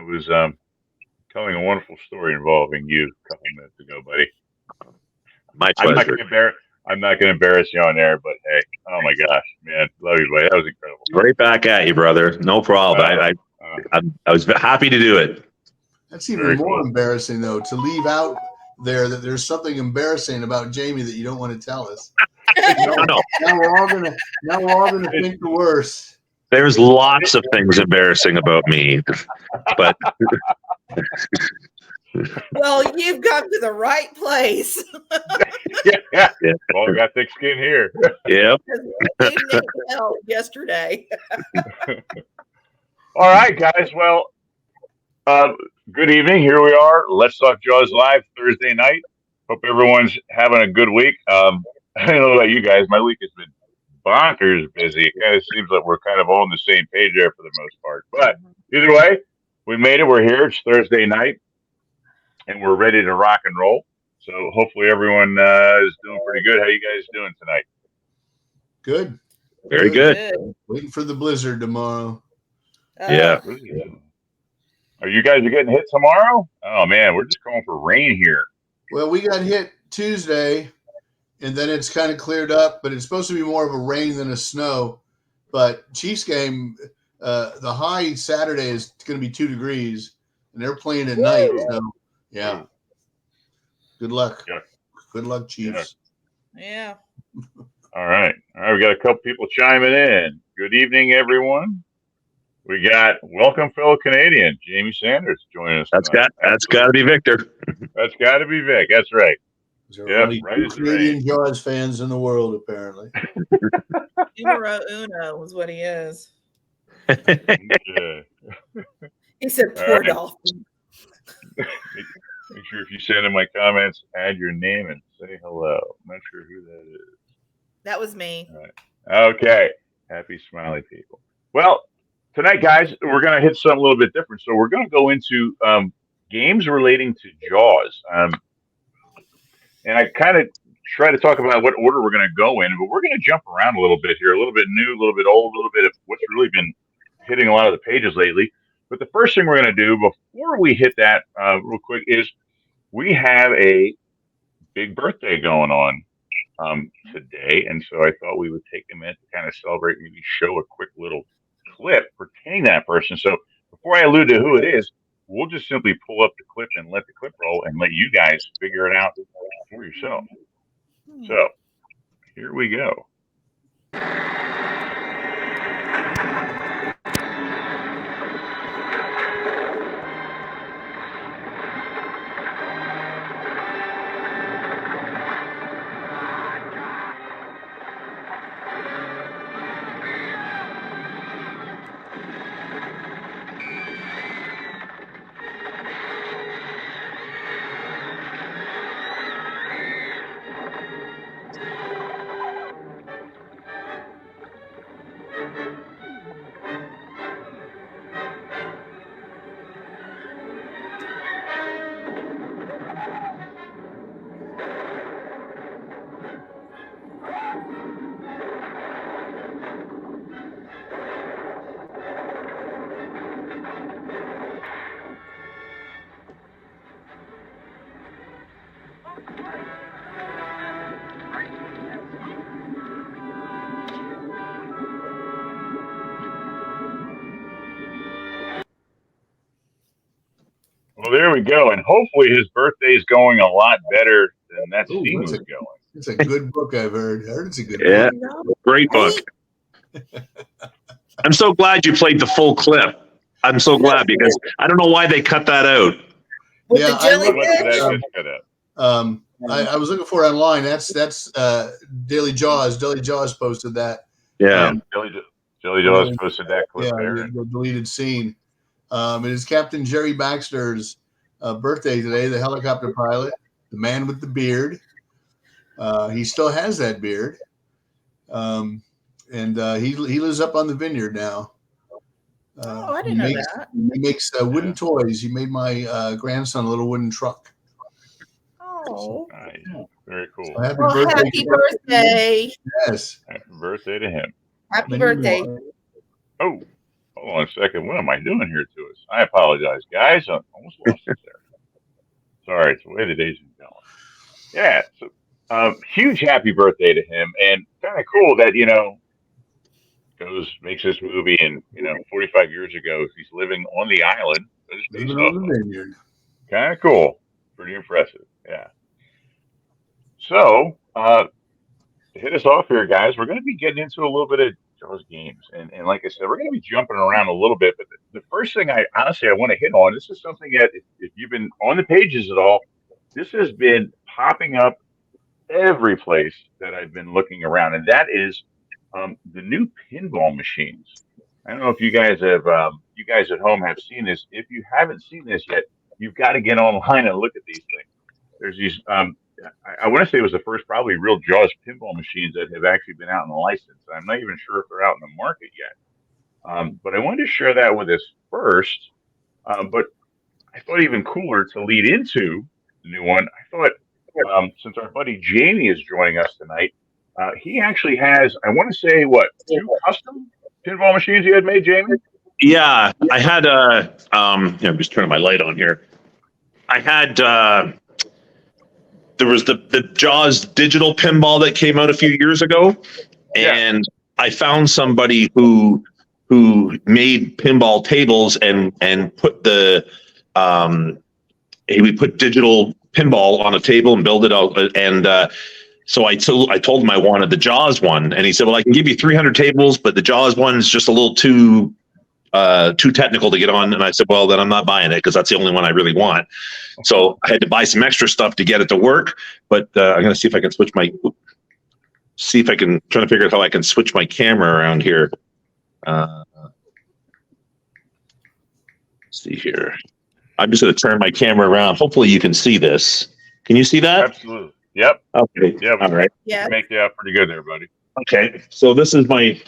was telling a wonderful story involving you a couple minutes ago, buddy. My I'm not pleasure. gonna embarrass. I'm not gonna embarrass you on there, but hey, oh my gosh, man, love you, buddy. That was incredible. Right back at you, brother. No problem. I was happy to do it. That's even Very more cool. embarrassing, though, to leave out there that there's something embarrassing about Jamie that you don't want to tell us. No. Now we're all gonna think the worst. There's lots of things embarrassing about me, but Well, you've come to the right place. yeah. Well, I got thick skin here. yeah. You need help yesterday. All right, guys. Well, good evening. Here we are. Let's Talk Jaws live Thursday night. Hope everyone's having a good week. I don't know about you guys. My week has been bonkers busy. It kind of seems like we're kind of all on the same page there for the most part. But either way, we made it. We're here. It's Thursday night, and we're ready to rock and roll. So hopefully everyone is doing pretty good. How you guys doing tonight? Good. Very good. Waiting for the blizzard tomorrow. Yeah. Are you guys getting hit tomorrow? Oh man, we're just calling for rain here. Well, we got hit Tuesday, and then it's kind of cleared up, but it's supposed to be more of a rain than a snow. But Chiefs game, the high Saturday is going to be 2 degrees, and they're playing at night. So, yeah. Good luck. Yeah. Good luck, Chiefs. Yeah. All right. We got a couple people chiming in. Good evening, everyone. We got welcome fellow Canadian Jamie Sanders joining us. That's got to be Victor. That's got to be Vic. That's right. There are Yep, only right two as the Canadian Jaws fans in the world, apparently. Numero uno is what he is. Yeah. He said, All poor right. dolphin. Make sure if you send in my comments, add your name and say hello. I'm not sure who that is. That was me. Okay. Happy smiley people. Well, tonight, guys, we're going to hit something a little bit different. So we're going to go into games relating to Jaws. And I kind of try to talk about what order we're going to go in, but we're going to jump around a little bit here, a little bit new, a little bit old, a little bit of what's really been hitting a lot of the pages lately. But the first thing we're going to do before we hit that real quick is we have a big birthday going on today. And so I thought we would take a minute to kind of celebrate, maybe show a quick little clip pertaining to that person. So before I allude to who it is, we'll just simply pull up the clip and let the clip roll and let you guys figure it out for yourself. So here we go. Well, there we go. And hopefully his birthday is going a lot better than that scene was going. It's a good book, I've heard. I heard it's a good book. Great book. I'm so glad you played the full clip. I'm so glad because I don't know why they cut that out. With the I was looking for it online. That's Daily Jaws. Daily Jaws posted that. Yeah. Daily Jaws posted that clip there. The deleted scene. It is Captain Jerry Baxter's birthday today, the helicopter pilot, the man with the beard. He still has that beard. And he lives up on the vineyard now. I didn't know that. He makes wooden toys. He made my grandson a little wooden truck. Oh. Nice. Very cool. So happy birthday. Yes. Happy birthday to him. Happy birthday. Oh, Hold on a second. What am I doing here to us? I apologize, guys. I almost lost it there. Sorry, it's the way the day's been going. Yeah. So, huge happy birthday to him, and kind of cool that makes this movie, and 45 years ago he's living on the island that it's based Living off on of. the vineyard. Kind of cool. Pretty impressive. Yeah. So, to hit us off here, guys, we're going to be getting into a little bit of Jaws games. And like I said, we're going to be jumping around a little bit. But the first thing I want to hit on, this is something that if you've been on the pages at all, this has been popping up every place that I've been looking around. And that is the new pinball machines. I don't know if you guys you guys at home have seen this. If you haven't seen this yet, you've got to get online and look at these things. There's these, I want to say it was the first probably real Jaws pinball machines that have actually been out in the license. I'm not even sure if they're out in the market yet. But I wanted to share that with us first. But I thought even cooler to lead into the new one. I thought since our buddy Jamie is joining us tonight, he actually has, I want to say, two custom pinball machines you had made, Jamie? Yeah, I had I'm just turning my light on here. I had there was the Jaws digital pinball that came out a few years ago, and I found somebody who made pinball tables and put the we put digital pinball on a table and build it out, and so I told him I wanted the Jaws one, and he said, well, I can give you 300 tables, but the Jaws one is just a little too technical to get on. And I said, well, then I'm not buying it because that's the only one I really want. So I had to buy some extra stuff to get it to work. But I'm going to see if I can trying to figure out how I can switch my camera around here. Let's see here. I'm just going to turn my camera around. Hopefully you can see this. Can you see that? Absolutely. Yep. Okay. Yeah. All right. Yeah. Make you out pretty good there, buddy. Okay. So this is my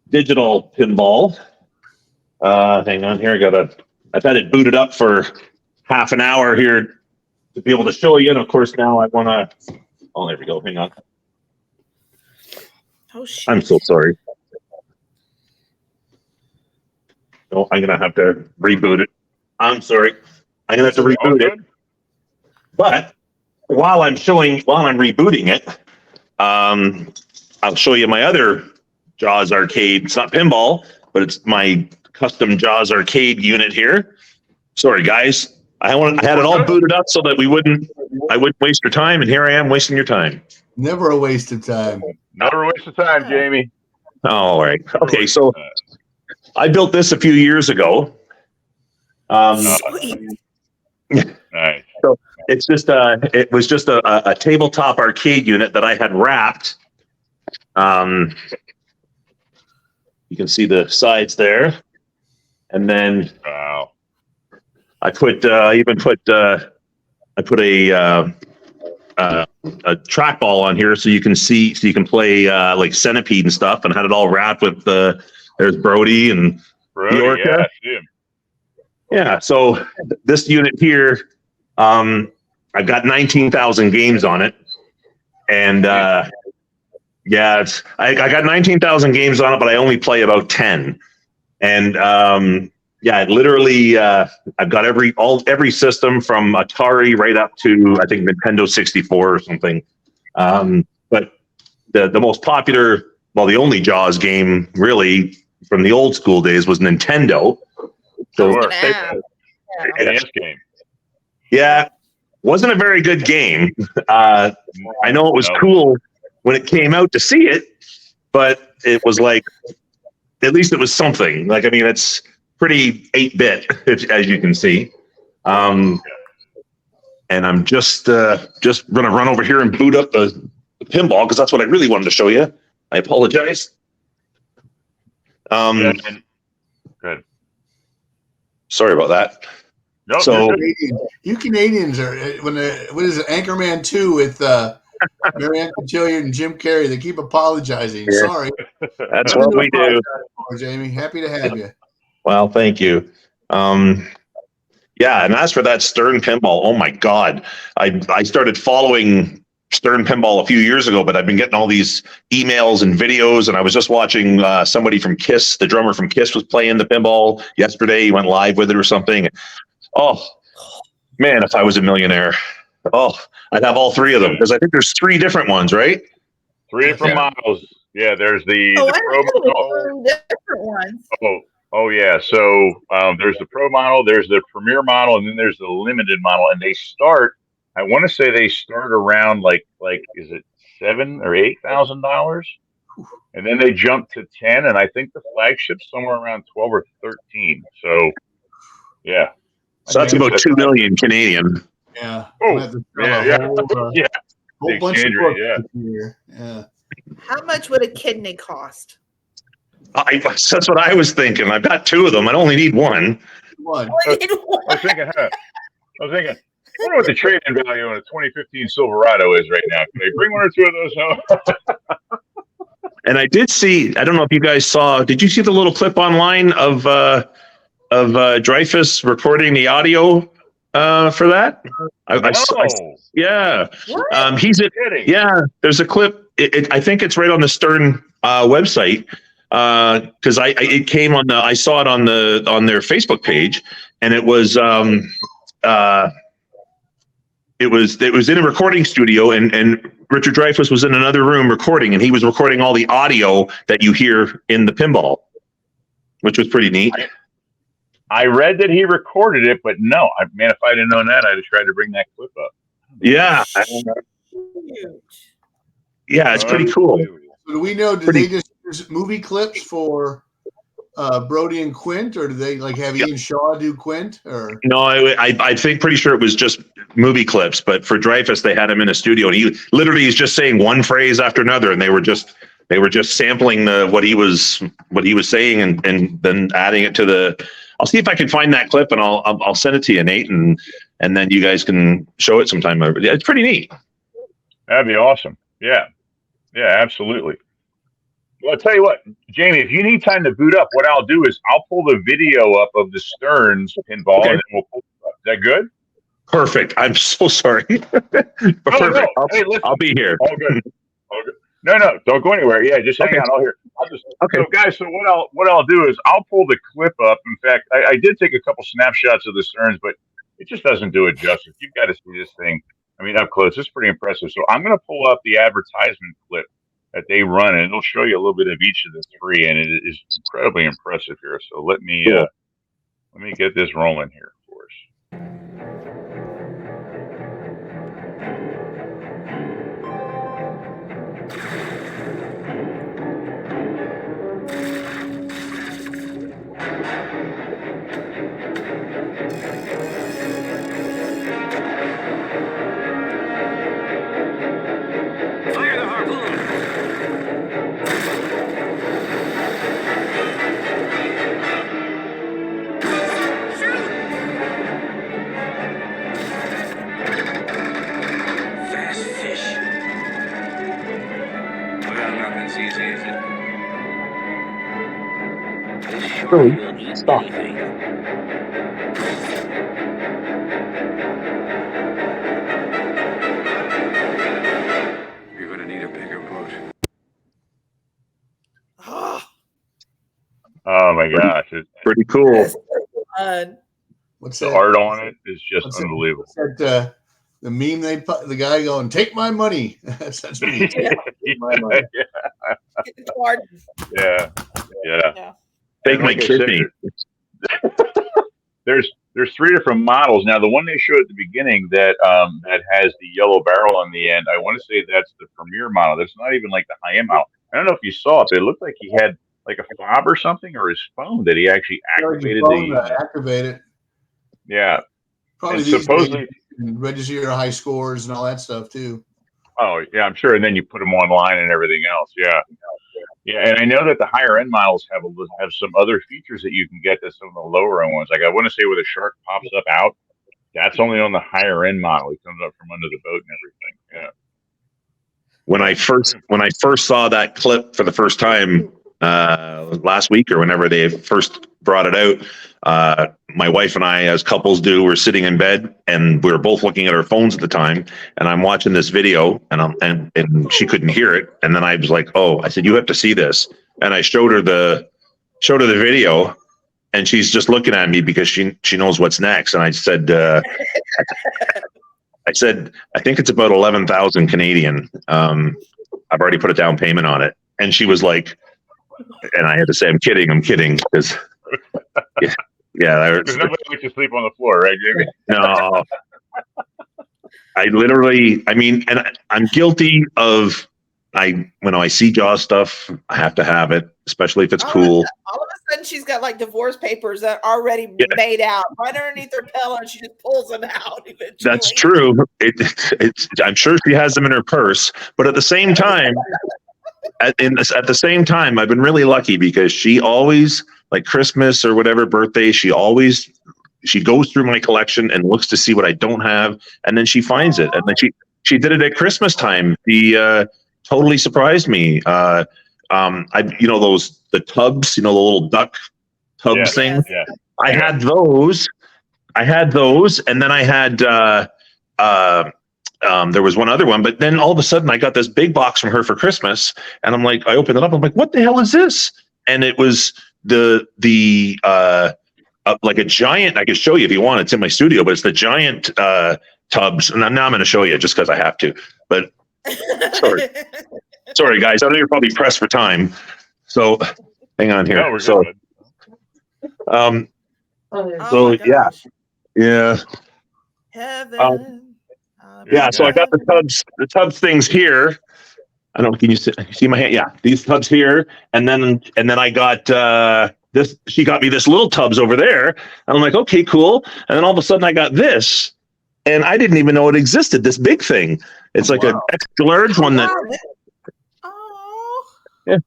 digital pinball. Hang on here. I've had it booted up for half an hour here to be able to show you. And of course, now I want to. Oh, there we go. Hang on. Oh, shit. I'm so sorry. Oh, I'm gonna have to reboot it. I'm sorry. I'm gonna have to reboot it. But while I'm rebooting it, I'll show you my other Jaws arcade. It's not pinball, but it's my custom Jaws arcade unit here. Sorry, guys. I had it all booted up so that I wouldn't waste your time, and here I am wasting your time. Never a waste of time. Never a waste of time, Jamie. All right. Okay, so I built this a few years ago. Sweet. Nice. So it was just a tabletop arcade unit that I had wrapped. You can see the sides there, and then Wow. I put a trackball on here so you can play like Centipede and stuff, and had it all wrapped with there's Brody and Brody, Yorka. yeah, I see him. Yeah, so this unit here, I've got 19,000 games on it, and I got 19,000 games on it, but I only play about 10, and literally, I've got every system from Atari right up to I think Nintendo 64 or something. But the most popular, well, the only Jaws game really from the old school days was Nintendo. So Sure. Yeah. NES game. yeah, wasn't a very good game. I know it was cool when it came out to see it, but it was like, at least it was something. Like, I mean, it's pretty 8-bit, as you can see. And I'm just gonna run over here and boot up the pinball because that's what I really wanted to show you. I apologize. Good. Sorry about that. Nope, So- you're good. You Canadians are what is it? Anchorman 2 with Marianne Cotillard and Jim Carrey. They keep apologizing. Yeah. Sorry, That's what we do. Jamie. Happy to have you. Well, thank you. Yeah, and as for that Stern pinball, oh my God, I started following Stern Pinball a few years ago, but I've been getting all these emails and videos, and I was just watching somebody from Kiss, the drummer from Kiss, was playing the pinball yesterday. He went live with it or something. Oh man, if I was a millionaire, I'd have all three of them, because I think there's 3 different ones, right? 3 different models. Yeah, there's the Oh, the I pro know there model. were different ones. Oh yeah. So there's the pro model, there's the premier model, and then there's the limited model. And they start. I want to say they start around like is it $7,000 or $8,000, and then they jump to 10, and I think the flagship's somewhere around 12 or 13. So yeah. So that's about 2 million Canadian. Yeah. Oh, I'm gonna have to sell yeah, a whole, yeah. whole The bunch of exchange books rate, yeah. this year. Yeah. How much would a kidney cost? That's what I was thinking. I've got 2 of them. I only need one. One. I was thinking, I wonder what the trade-in value on a 2015 Silverado is right now. Can they bring 1 or 2 of those home? And I did see, I don't know if you guys saw, did you see the little clip online of Dreyfus recording the audio for that? Yeah. What? He's at, Kidding. yeah, there's a clip. I think it's right on the Stern website. Cause it came on I saw it on their Facebook page, and it was in a recording studio, and Richard Dreyfuss was in another room recording, and he was recording all the audio that you hear in the pinball, which was pretty neat. I read that he recorded it, but no, man, if I didn't know that, I'd have tried to bring that clip up. Yeah. Huge. Yeah, it's pretty cool. So do we know, do they just use movie clips for Brody and Quint, or do they like have Ian Shaw do Quint? Or No, I think pretty sure it was just movie clips, but for Dreyfus, they had him in a studio, and he literally is just saying one phrase after another, and they were just sampling what he was saying, and then adding it to the. I'll see if I can find that clip, and I'll send it to you, Nate, and then you guys can show it sometime. It's pretty neat. That'd be awesome. Yeah, absolutely. Well, I'll tell you what, Jamie, if you need time to boot up, what I'll do is I'll pull the video up of the Stearns pinball, and then we'll pull it up. Is that good? Perfect. I'm so sorry. But perfect. No. Hey, listen. I'll be here. All good. No, don't go anywhere. Yeah, just hang on. Okay. So, guys, so what I'll do is I'll pull the clip up. In fact, I did take a couple snapshots of the Stearns, but it just doesn't do it justice. You've got to see this thing. I mean, up close. It's pretty impressive. So I'm going to pull up the advertisement clip that they run, and it'll show you a little bit of each of the 3, and it is incredibly impressive here. So let me get this rolling here for us. Fire the harpoon! Fast fish. Well, nothing's easy, is it? This sure will eat anything. You're gonna need a bigger boat. Oh my gosh, Pretty cool. what's the that? art on it is just What's that? unbelievable. What's that, the meme the guy going, "Take my money." That's me. Take my money. It's hard. Yeah. Take And my like I said, kidney. There's 3 different models. Now, the one they show at the beginning that has the yellow barrel on the end, I want to say that's the premier model. That's not even like the high end model. I don't know if you saw it, but it looked like he had like a fob or something, or his phone that he actually activated Activate it. Yeah. Probably And these supposedly, days you can register your high scores and all that stuff too. oh yeah, I'm sure. And then you put them online and everything else. Yeah. And I know that the higher end models have some other features that you can get that some of the lower end ones. Like I want to say where the shark pops up out, that's only on the higher end model. It comes up from under the boat and everything. Yeah. When I first saw that clip for the first time, last week or whenever they first brought it out. My wife and I, as couples do, were sitting in bed and we were both looking at our phones at the time. And I'm watching this video, and she couldn't hear it. And then I was like, "Oh," I said, "You have to see this." And I showed her the video, and she's just looking at me because she knows what's next. And I said, "I think it's about 11,000 Canadian. I've already put a down payment on it." And she was like, and I had to say, I'm kidding, because Because nobody likes to sleep on the floor, right, Jamie? no, and I'm guilty of, when I see Jaws stuff, I have to have it, especially if it's cool. All of a sudden, she's got like divorce papers that are already made out right underneath her pillow, and she just pulls them out. Eventually. That's true. I'm sure she has them in her purse, but at the same time, at the same time, I've been really lucky because she always, like Christmas or whatever birthday, she goes through my collection and looks to see what I don't have, and then she finds it. And then she did it at Christmas time. She totally surprised me. The tubs, the little duck tubs thing. Yeah. I had those, and then I had there was one other one, but then all of a sudden I got this big box from her for Christmas, and I'm like, I opened it up, I'm like, what the hell is this? And it was the like a giant, I can show you if you want, it's in my studio, but it's the giant tubs, and now I'm going to show you just because I have to, but sorry guys, I know you're probably pressed for time, so hang on here. No, we're good. Yeah. Heaven. So I got the tubs things here. I don't know, can you see my hand? Yeah, these tubs here, and then I got this. She got me this little tubs over there, and I'm like, okay, cool. And then all of a sudden I got this, and I didn't even know it existed. This big thing. It's like an extra large one that. Yeah.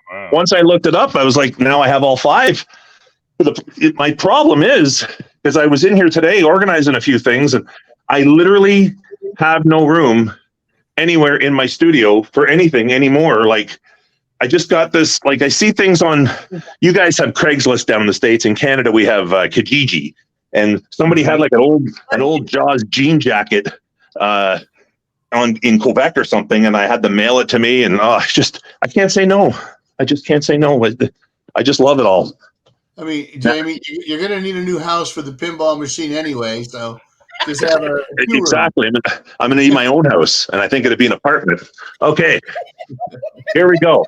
Wow. Once I looked it up, I was like, now I have all 5. My problem is I was in here today organizing a few things, and I literally have no room anywhere in my studio for anything anymore. Like, I just got this, like, I see things on, you guys have Craigslist down in the States. In Canada, we have Kijiji, and somebody had like an old Jaws jean jacket in Quebec or something, and I had them mail it to me, and I can't say no. I just can't say no. I just love it all. I mean, Jamie, you're going to need a new house for the pinball machine anyway, so just have a exactly. I'm going to need my own house, and I think it'd be an apartment. Okay, here we go.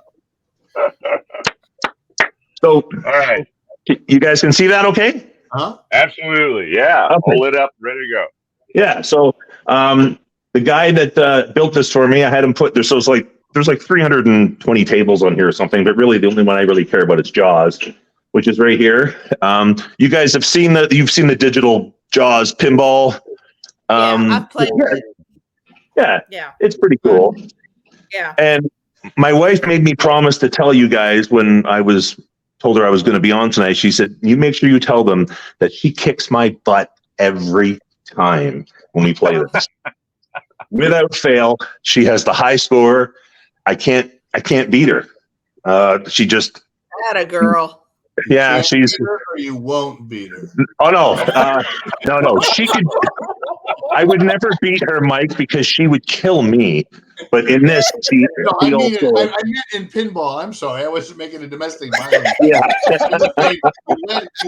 So, All right. You guys can see that, okay? Huh? Absolutely, yeah. Okay. Pull it up, ready to go. Yeah. So, the guy that built this for me, I had him put there. So there's like 320 tables on here or something, but really the only one I really care about is Jaws, which is right here. You guys have seen you've seen the digital Jaws pinball. I've played it. Yeah, it's pretty cool. Yeah. And my wife made me promise to tell you guys when I told her I was going to be on tonight. She said, "You make sure you tell them that she kicks my butt every time when we play this." Without fail, she has the high score. I can't beat her. She just Atta girl. Yeah, she's. Or you won't beat her. Oh no, no. She could. I would never beat her, Mike, because she would kill me. But in this, she I meant also. in pinball. I'm sorry, I wasn't making a domestic violence. Yeah. You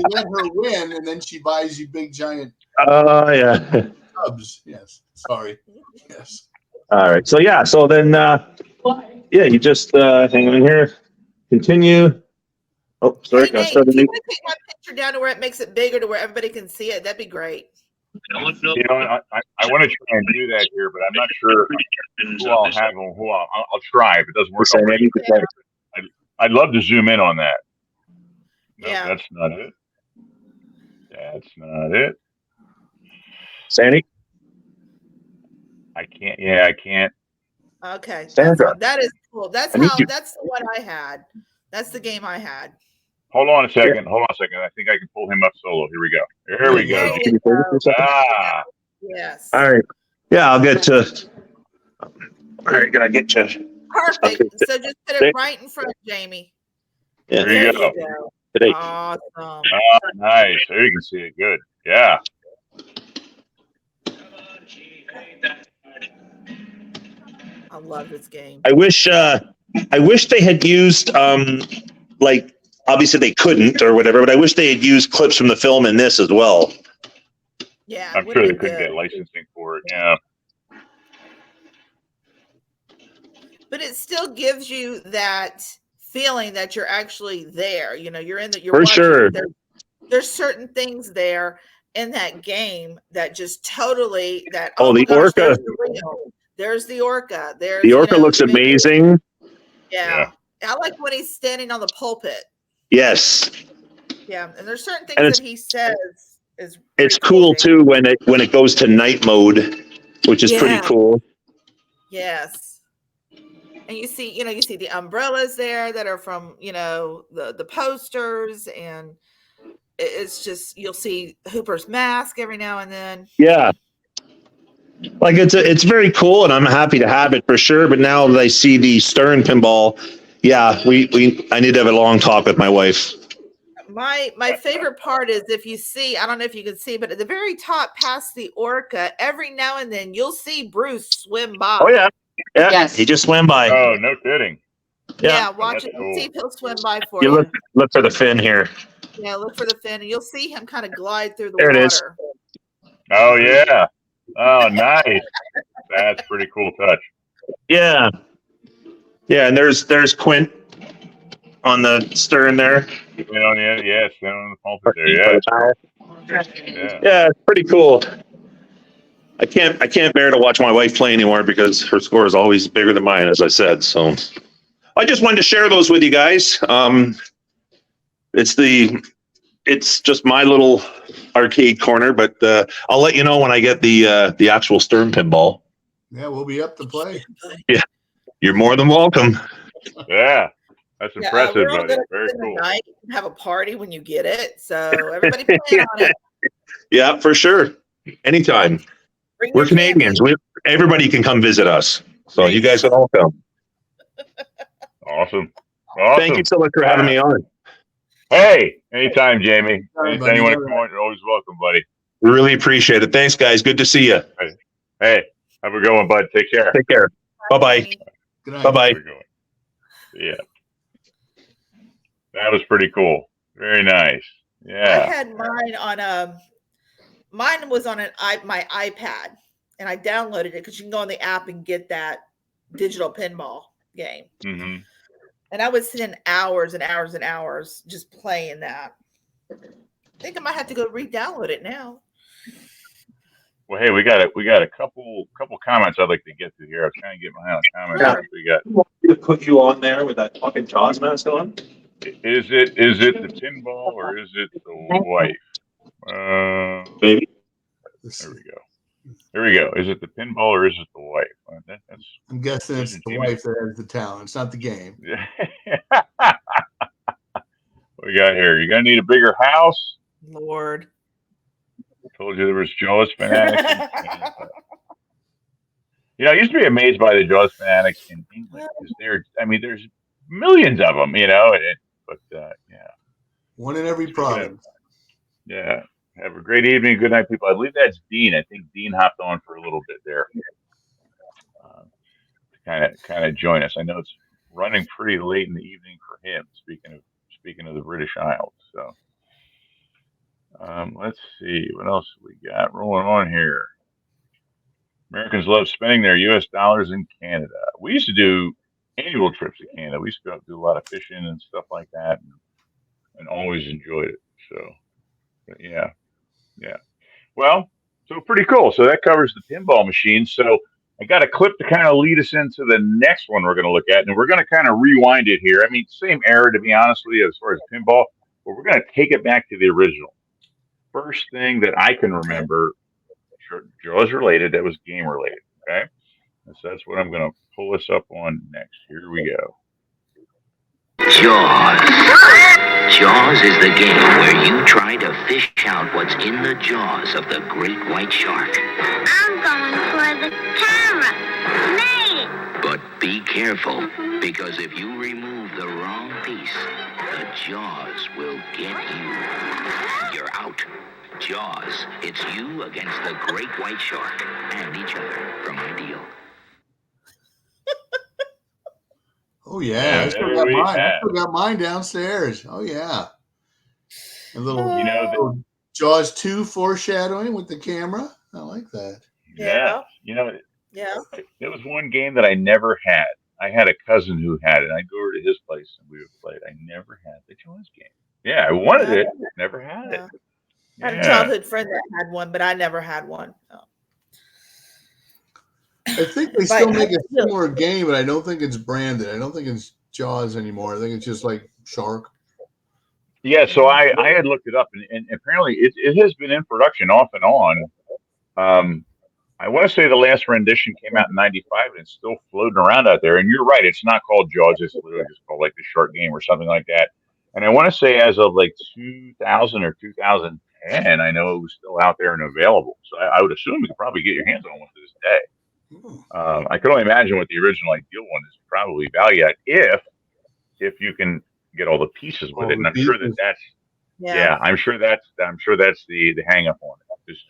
let her win, and then she buys you big giant Oh yeah. tubs. Yes. Sorry. Yes. All right. So yeah. So then, you just hang on here. Continue. Oh, sorry. Hey, Nate, if you want to take my picture down to where it makes it bigger to where everybody can see it, that'd be great. I want to try and do that here, but I'm not sure who I'll have and who I'll try. If it doesn't work, I'd love to zoom in on that. No, Yeah. That's not it. That's not it. Sandy? I can't. Yeah, I can't. Okay. Sandra. That is cool. That's I need you. That's what I had. That's the game I had. Hold on a second. Hold on a second. I think I can pull him up solo. Here we go. Here we go. There you go. Ah, Yes. All right. Yeah, I'll get to. All right, gotta get you. Perfect. So just put it right in front of Jamie. Yeah. There you go. Today. Awesome. Oh, nice. There you can see it good. Yeah. I love this game. I wish they had used like obviously they couldn't or whatever, but I wish they had used clips from the film in this as well. Yeah, I'm sure they couldn't get licensing for it. Yeah. But it still gives you that feeling that you're actually there. You know, you're For sure. There's certain things there in that game that just totally that. Oh, the orca. There's the orca. There's the orca looks amazing. Yeah. I like when he's standing on the pulpit. Yes. Yeah, and there's certain things that he says is. It's cool too when it goes to night mode, which is pretty cool. Yes. And you see the umbrellas there that are from, the posters, and it's just, you'll see Hooper's mask every now and then. Yeah. Like it's very cool, and I'm happy to have it for sure. But now that I see the Stern pinball, yeah, I need to have a long talk with my wife. My favorite part is if you see, I don't know if you can see, but at the very top past the orca, every now and then you'll see Bruce swim by. Oh yeah. Yeah. Yes. He just swam by. Oh, no kidding. Yeah, watch it. Cool. See if he'll swim by for you. Look for the fin here. Yeah, look for the fin, and you'll see him kind of glide through the water. There it is. Oh yeah. Oh, nice. That's pretty cool touch. Yeah. Yeah, and there's Quint on the stern there. On the pulpit there. Yeah. Yeah, it's pretty cool. I can't bear to watch my wife play anymore because her score is always bigger than mine, as I said. So I just wanted to share those with you guys. It's just my little arcade corner, but I'll let you know when I get the actual Stern pinball. Yeah, we'll be up to play. Yeah, you're more than welcome. Yeah, that's impressive, buddy. Very cool. Night, have a party when you get it, so everybody plan on it. Yeah, for sure. Anytime. We're Canadians. Everybody can come visit us, so you guys are all come. Awesome. Thank you so much for having me on. Hey, anytime, Jamie. Anytime you want to come on, you're always welcome, buddy. Really appreciate it. Thanks, guys. Good to see you. Hey, have a good one, bud. Take care. Take care. Bye-bye. Bye-bye. Yeah. That was pretty cool. Very nice. Yeah. I had mine on mine was on my iPad, and I downloaded it because you can go on the app and get that digital pinball game. Mm-hmm. And I would spend hours and hours and hours just playing that. I think I might have to go re-download it now. Well, hey, we got a couple comments I'd like to get to here. I was trying to get my comments. Yeah. We got. You want me to put you on there with that fucking Jaws mask on? Is it the pinball or is it the wife? Baby. There we go. Is it the pinball or is it the wife? I'm guessing it's the wife that has the talent. It's not the game. What we got here? You're gonna need a bigger house. Lord. I told you there was Jaws fanatics. I used to be amazed by the Jaws fanatics in England because there's millions of them. But yeah. One in every province. Yeah. Have a great evening. Good night, people. I believe that's Dean. I think Dean hopped on for a little bit there. To kind of join us. I know it's running pretty late in the evening for him. Speaking of the British Isles. So let's see what else we got rolling on here. Americans love spending their U.S. dollars in Canada. We used to do annual trips to Canada. We used to go do a lot of fishing and stuff like that, and always enjoyed it. So, but yeah. Well, so pretty cool. So that covers the pinball machine. So I got a clip to kind of lead us into the next one we're going to look at, and we're going to kind of rewind it here. I mean, same era, to be honest with you, as far as pinball, but we're going to take it back to the original. First thing that I can remember, Jaws related, that was game related. Okay, so that's what I'm going to pull us up on next. Here we go. Jaws. Jaws is the game where you try to fish out what's in the jaws of the great white shark. I'm going for the camera. Made it. But be careful, because if you remove the wrong piece, the Jaws will get you. You're out. Jaws. It's you against the great white shark and each other from Ideal. Oh yeah, I still there got we mine. I have. still got mine downstairs. Oh yeah, a little, You know, little Jaws 2 foreshadowing with the camera. I like that. yeah. You know, Yeah. there was one game that I never had. I had a cousin who had it. I'd go over to his place and we would play it. I never had the Jaws game. Yeah, I wanted it. Never had it. I had a Yeah. childhood friend that had one, but I never had one. No. I think they still make a similar game, but I don't think it's branded. I don't think it's Jaws anymore. I think it's just like Shark. Yeah, so I had looked it up, and apparently it has been in production off and on. I want to say the last rendition came out in '95, and it's still floating around out there. And you're right, it's not called Jaws; it's literally just called like the Shark Game or something like that. And I want to say as of like 2000 or 2010, I know it was still out there and available. So I would assume you could probably get your hands on one to this day. I can only imagine what the original Ideal one is probably valued at if you can get all the pieces with it. And I'm sure that's I'm sure that's the hang up on it.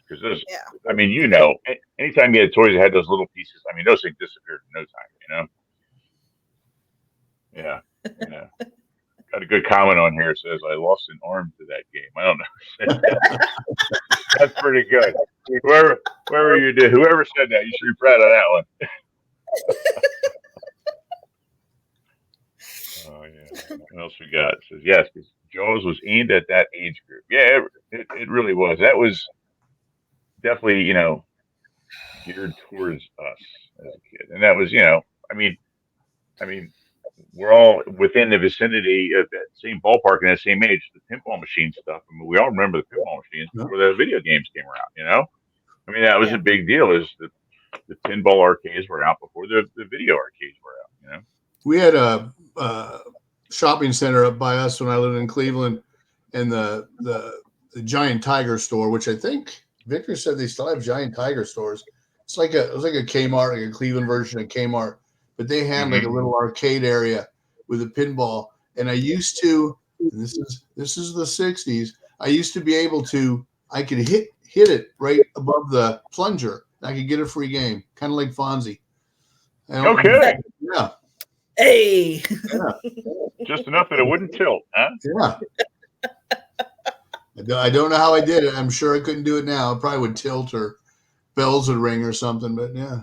Because those, I mean, you know, anytime you had toys that had those little pieces, I mean, those things disappeared in no time. You know. Yeah. Got a good comment on here. It says, I lost an arm to that game. I don't know. That's pretty good. Whoever you did, whoever said that, you should be proud of that one. Oh, yeah. What else we got? It says, yes, because Jaws was aimed at that age group. Yeah, it really was. That was definitely, you know, geared towards us as a kid. And that was, you know, I mean, we're all within the vicinity of that same ballpark and that same age, the pinball machine stuff. I mean, we all remember the pinball machines before the video games came around, you know? I mean, that was a big deal. Is the pinball arcades were out before the video arcades were out, you know? We had a shopping center up by us when I lived in Cleveland, and the Giant Tiger store, which I think Victor said they still have Giant Tiger stores. It was like a Kmart, like a Cleveland version of Kmart, but they had like a little arcade area with a pinball. And I used to, and this is the 60s. I used to be able to, I could hit it right above the plunger. I could get a free game, kind of like Fonzie. Okay. Yeah. Hey. Yeah. Just enough that it wouldn't tilt, huh? Yeah. I don't know how I did it. I'm sure I couldn't do it now. It probably would tilt or bells would ring or something, but yeah.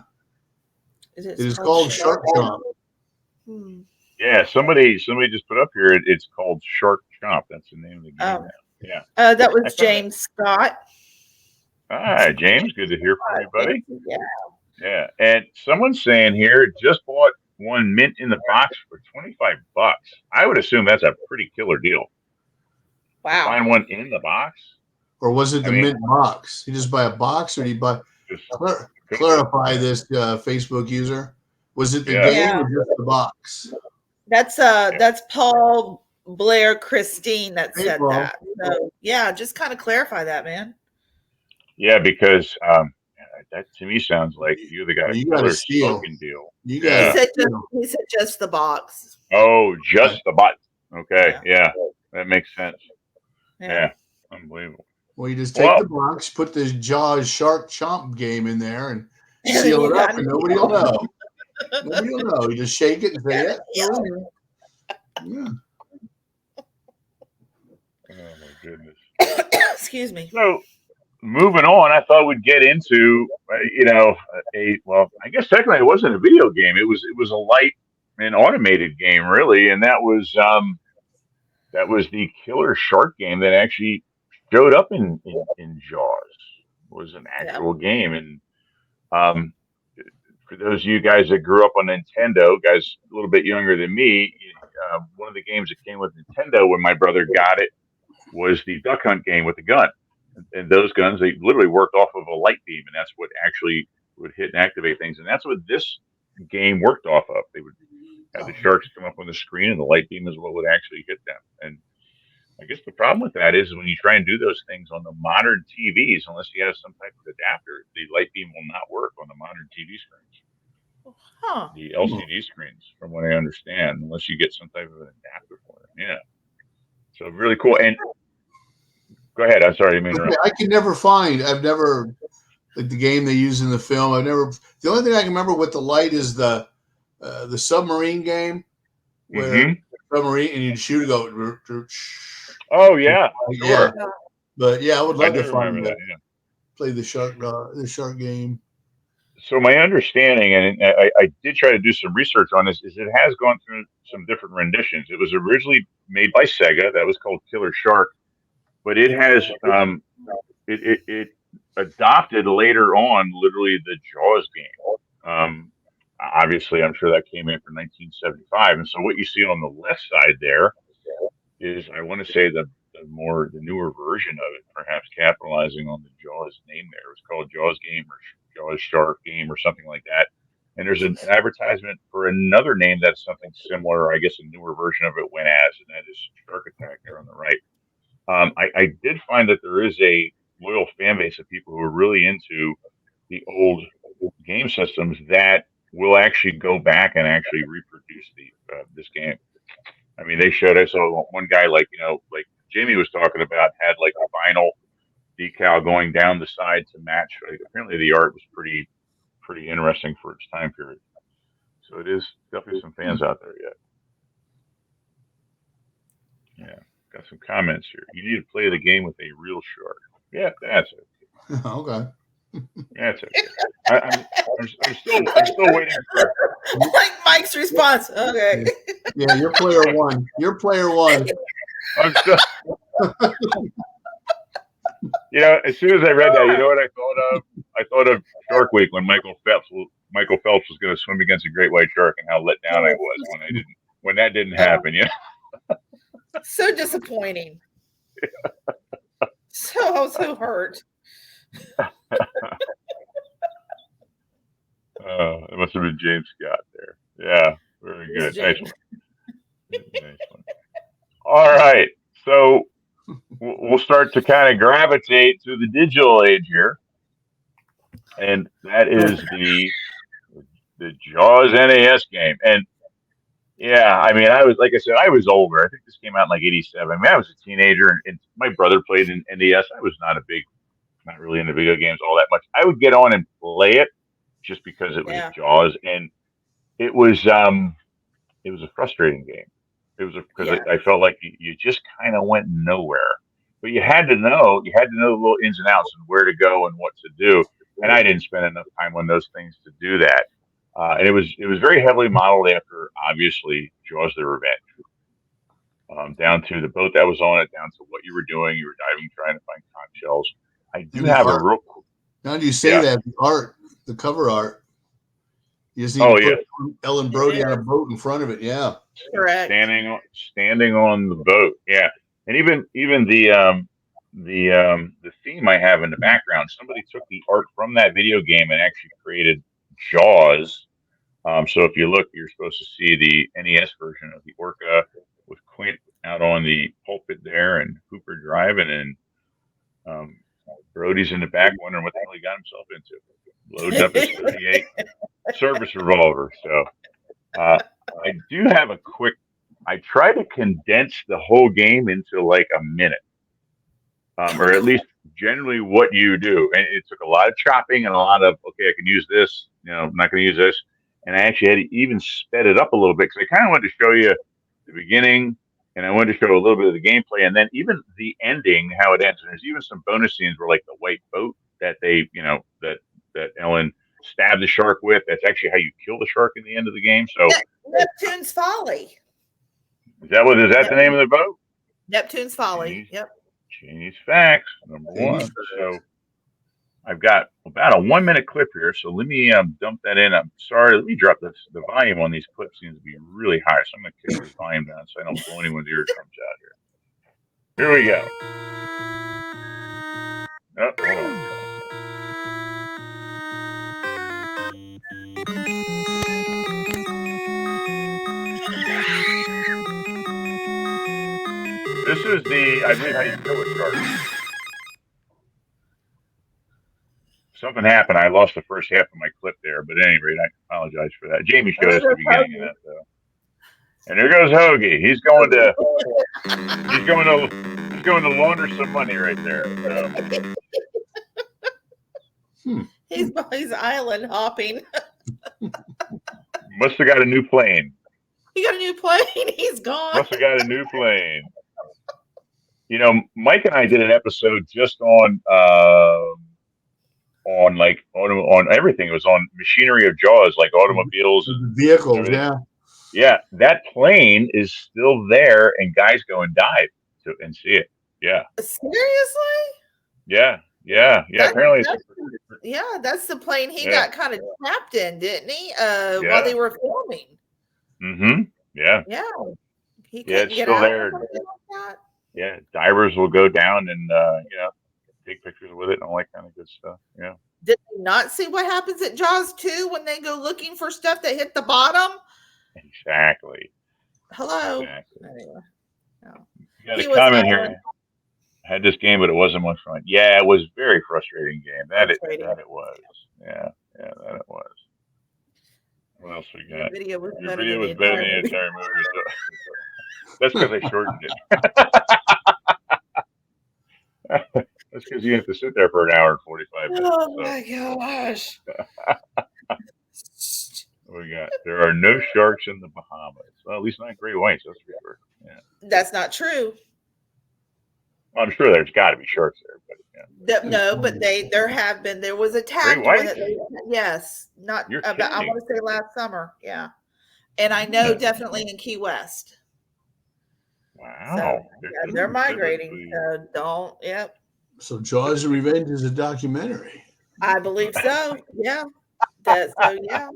It is called Shark Chomp. Yeah, somebody just put up here. It's called Shark Chomp. That's the name of the game. Now. Yeah. That was James Scott. Hi, James. Good to hear from you, buddy. Yeah. Yeah. And someone's saying here, just bought one mint in the box for $25. I would assume that's a pretty killer deal. Wow. Find one in the box? Or was it the mint box? You just buy a box, or do you buy? Clarify this, Facebook user. Was it the game or just the box? That's Paul Blair Christine that said that. So yeah, just kind of clarify that, man. Yeah, because that to me sounds like you're the guy. You got a steal. Deal. You got. He said just the box. Oh, just the box. Okay, yeah, that makes sense. Yeah, unbelievable. Well, you just take the box, put the Jaws Shark Chomp game in there, and seal it up, and nobody will know. Nobody will know. You just shake it and say, "Yeah." Oh my goodness. Excuse me. So, moving on, I thought we'd get into, I guess technically it wasn't a video game. It was a light and automated game, really, and that was the Killer Shark game that actually showed up in Jaws. It was an actual game, and for those of you guys that grew up on Nintendo, guys a little bit younger than me, one of the games that came with Nintendo when my brother got it was the Duck Hunt game with the gun. And those guns, they literally worked off of a light beam, and that's what actually would hit and activate things. And that's what this game worked off of. They would have the sharks come up on the screen, and the light beam is what would actually hit them. And I guess the problem with that is when you try and do those things on the modern TVs, unless you have some type of adapter, the light beam will not work on the modern TV screens. The LCD screens, from what I understand, unless you get some type of an adapter for it. Yeah. So really cool. And go ahead. I'm sorry, I mean, I can never find. I've never like the game they use in the film. I've never. The only thing I can remember with the light is the submarine game where submarine and you shoot and go. Oh yeah, Yeah. But yeah, I would love I do to find remember that. Yeah. play the shark game. So my understanding, and I did try to do some research on this, is it has gone through some different renditions. It was originally made by Sega. That was called Killer Shark, but it has it adopted later on literally the Jaws game. Obviously, I'm sure that came in for 1975, and so what you see on the left side there is, I want to say, the newer version of it, perhaps capitalizing on the Jaws name there. It was called Jaws Game or Jaws Shark Game or something like that. And there's an advertisement for another name that's something similar. I guess a newer version of it went as, and that is Shark Attack there on the right. I did find that there is a loyal fan base of people who are really into the old game systems that will actually go back and actually reproduce this game. I mean, they showed us. So one guy, like Jamie was talking about, had like a vinyl decal going down the side to match. Like, apparently, the art was pretty interesting for its time period. So it is definitely some fans out there yet. Yeah, got some comments here. You need to play the game with a real shark. Yeah, that's it. Okay. That's it. I'm still waiting for. Like Mike's response. Okay. Yeah, you're player one. You're player one. I'm still. As soon as I read that, you know what I thought of? I thought of Shark Week when Michael Phelps was going to swim against a great white shark, and how let down I was when that didn't happen. Yeah. So disappointing. I was so hurt. It must have been James Scott there. Yeah, very good. Nice one. Nice one. All right, so we'll start to kind of gravitate to the digital age here, and that is the Jaws NES game. And yeah, I mean, I was older. I think this came out in like '87. I mean, I was a teenager, and my brother played in NES. I was not really into video games all that much. I would get on and play it just because it was Jaws, and it was a frustrating game. It was because I felt like you just kind of went nowhere. But you had to know the little ins and outs and where to go and what to do. And I didn't spend enough time on those things to do that. And it was very heavily modeled after, obviously, Jaws: The Revenge. Down to the boat that was on it, down to what you were doing. You were diving, trying to find conch shells. I do have a real. Now do you say that the cover art? You just need to put Ellen Brody on a boat in front of it. Yeah, correct. Standing on the boat. Yeah, and even the theme I have in the background. Somebody took the art from that video game and actually created Jaws. So if you look, you're supposed to see the NES version of the Orca with Quint out on the pulpit there, and Hooper driving, and Brody's in the back wondering what the hell he got himself into. Loads up his 38 service revolver. So I do have I try to condense the whole game into like a minute, or at least generally what you do. And it took a lot of chopping and a lot of, okay, I can use this, I'm not going to use this. And I actually had to even sped it up a little bit because I kind of wanted to show you the beginning, and I wanted to show a little bit of the gameplay, and then even the ending, how it ends. And there's even some bonus scenes where, like, the white boat that they, that Ellen stabbed the shark with, that's actually how you kill the shark in the end of the game. So Neptune's Folly. Is that the name of the boat? Neptune's Folly. Yep. Genius facts, number one. So I've got about a 1 minute clip here. So let me dump that in. I'm sorry. Let me drop the volume on these clips. Seems to be really high. So I'm going to kick the volume down so I don't blow anyone's eardrums out here. Here we go. Oh, hold on. This is I believe, how you kill a shark. Something happened. I lost the first half of my clip there, but at any rate, I apologize for that. Jamie showed us the beginning of that, though. And there goes Hoagie. He's going to He's going to launder some money right there. So. He's island hopping. Must have got a new plane. He got a new plane. He's gone. Must have got a new plane. You know, Mike and I did an episode just on everything. It was on machinery of Jaws, like automobiles and Vehicles, everything. yeah. Yeah, that plane is still there, and guys go and dive and see it. Yeah, Seriously? yeah. Apparently, that's the plane he Yeah. got kind of trapped in, didn't he? While they were filming. mm-hmm. Yeah, Yeah. He Yeah, couldn't it's get still out there. or something like that. yeah. Divers will go down and take pictures with it and all that kind of good stuff. Yeah. Did they not see what happens at Jaws 2 when they go looking for stuff that hit the bottom? Exactly. Hello. Exactly. Anyway. No. You got He a was comment island. here. I had this game, but it wasn't much fun. Yeah, it was a very frustrating game. That it was. Yeah, that it was. What else we got? The video was Your better video than was the better than entire the movie. entire movie. So. That's because they shortened it. That's because you have to sit there for an hour and 45 minutes. Oh So. my gosh. We got there are no sharks in the Bahamas. Well, at least not great whites, that's for sure. Yeah. That's not true. Well, I'm sure there's got to be sharks there, but yeah. No, but there was a Great tagged one white? that yes, not You're about, I kidding. want to say last summer. Yeah. And I know definitely in Key West. Wow. So yeah, they're migrating. Typically- So don't, yep. So Jaws of Revenge is a documentary. I believe so. Yeah. So yeah,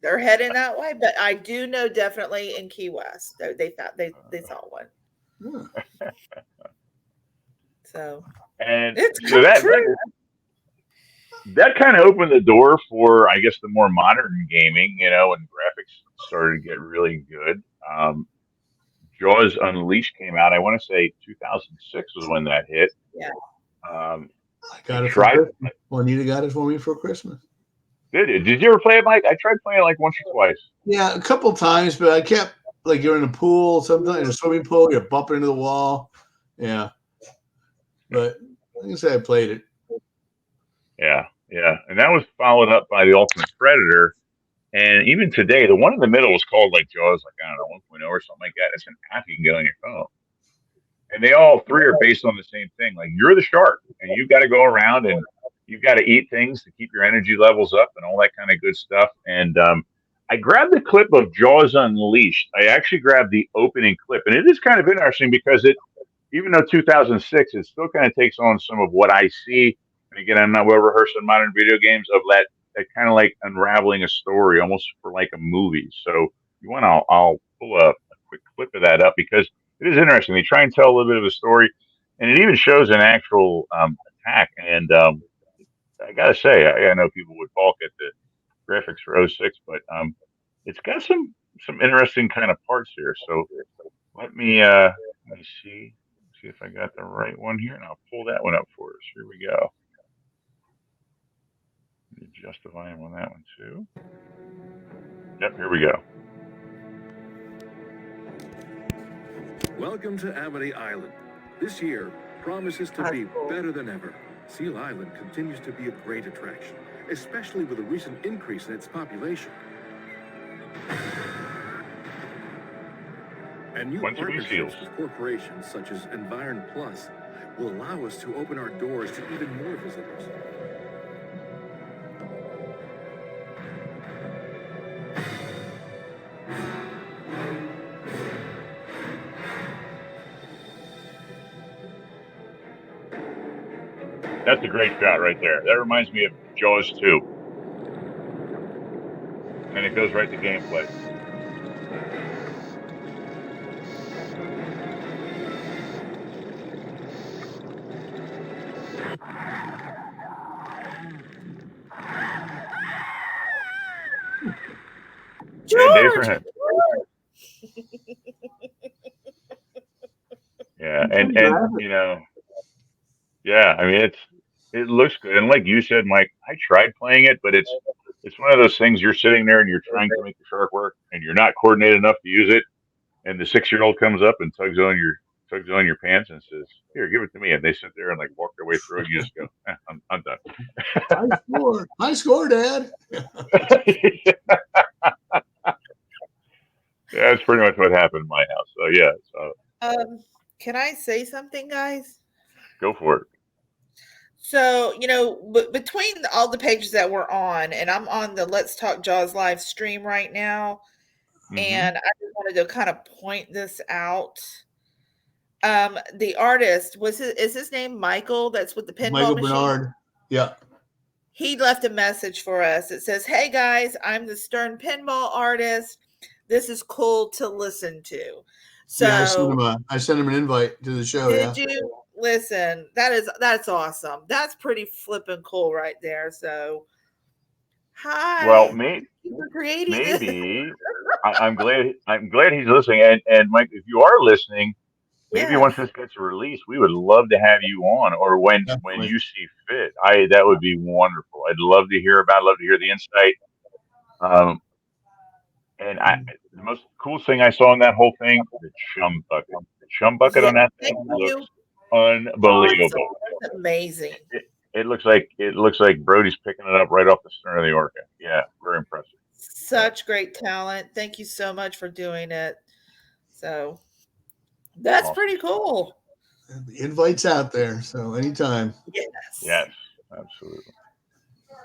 they're heading that way. But I do know definitely in Key West. They saw one. Yeah. So And it's so that true. that kind of opened the door for, I guess, the more modern gaming, when graphics started to get really good. Jaws Unleashed came out. I want to say 2006 was when that hit. Yeah. I got it for tried. Christmas. Juanita got it for me for Christmas. Did you ever play it, Mike? I tried playing it like once or twice. Yeah, a couple times, but I kept you're in a pool, sometimes in a swimming pool, you're bumping into the wall. Yeah. But like I said, I played it. Yeah. And that was followed up by the Ultimate Predator. And even today, the one in the middle was called like Jaws, like, I don't know, 1.0 or something like that. It's an app you can get on your phone. And they all three are based on the same thing. Like, you're the shark, and you've got to go around and you've got to eat things to keep your energy levels up and all that kind of good stuff. And I grabbed the clip of Jaws Unleashed. I actually grabbed the opening clip. And it is kind of interesting because even though 2006, it still kind of takes on some of what I see. And again, I'm not well rehearsed in modern video games of that kind of like unraveling a story almost for like a movie. So you want I'll pull a quick clip of that up because it is interesting. They try and tell a little bit of a story, and it even shows an actual attack. And I gotta say, I know people would balk at the graphics for 06, but it's got some interesting kind of parts here. So let me see if I got the right one here, and I'll pull that one up for us. Here we go. Justify him on that one too. Yep, here we go. Welcome to Amity Island. This year promises to be better than ever. Seal Island continues to be a great attraction, especially with a recent increase in its population. And new One too many partnerships seals. with corporations such as Environ Plus will allow us to open our doors to even more visitors. That's a great shot right there. That reminds me of Jaws 2. And it goes right to gameplay. Day for him. Yeah, and yeah, I mean it looks good, and like you said, Mike, I tried playing it, but it's one of those things you're sitting there and you're trying to make the shark work, and you're not coordinated enough to use it, and the 6-year-old comes up and tugs tugs on your pants and says, "Here, give it to me," and they sit there and like walk their way through, and you just go, I'm done. High score, Dad. Yeah, that's pretty much what happened in my house. So yeah, so Can I say something, guys? go for it. So, between all the pages that we're on, and I'm on the Let's Talk Jaws live stream right now, and I just wanted to kind of point this out. The artist is his name Michael? That's with the pinball Michael machine. Bernard. Yeah. He left a message for us. It says, "Hey guys, I'm the Stern pinball artist. This is cool to listen to." So Yeah, I sent him an invite to the show. did you listen? That's awesome. That's pretty flippin' cool right there. So hi. Well, for creating this. maybe I'm glad he's listening. And Mike, if you are listening, maybe once this gets released, we would love to have you on, or when you see fit. That would be wonderful. I'd love to hear the insight. And the most cool thing I saw in that whole thing, the chum bucket. The chum bucket on that thing looks unbelievable. Awesome. That's amazing. It looks like Brody's picking it up right off the stern of the Orca. Yeah, very impressive. Such great talent. Thank you so much for doing it. So that's pretty cool. The invite's out there, so anytime. Yes, absolutely.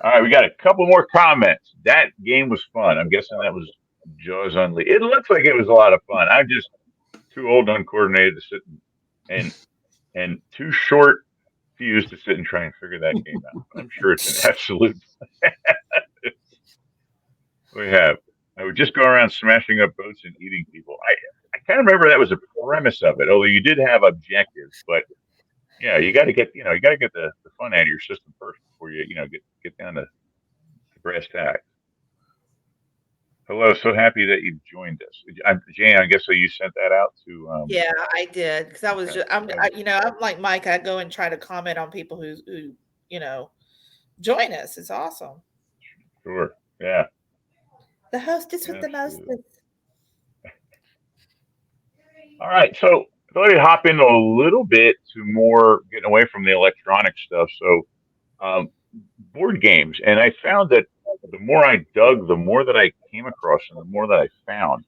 All right, we got a couple more comments. That game was fun. I'm guessing that was Jaws Unleashed. It looks like it was a lot of fun. I'm just too old, uncoordinated to sit and too short fused to sit and try and figure that game out. I'm sure it's an absolute. I would just go around smashing up boats and eating people. I can't remember that was the premise of it, although you did have objectives, but yeah, you got to get the fun out of your system first before you get down to brass tacks. Hello, so happy that you joined us. Jane, I guess so you sent that out to. Yeah, I did, because I was I'm like Mike. I go and try to comment on people who join us. It's awesome. Sure. Yeah. The hostess with the mostest. All right, so I thought I'd hop in a little bit to more getting away from the electronic stuff. So, board games, and I found that the more I dug, the more that I came across, and the more that I found.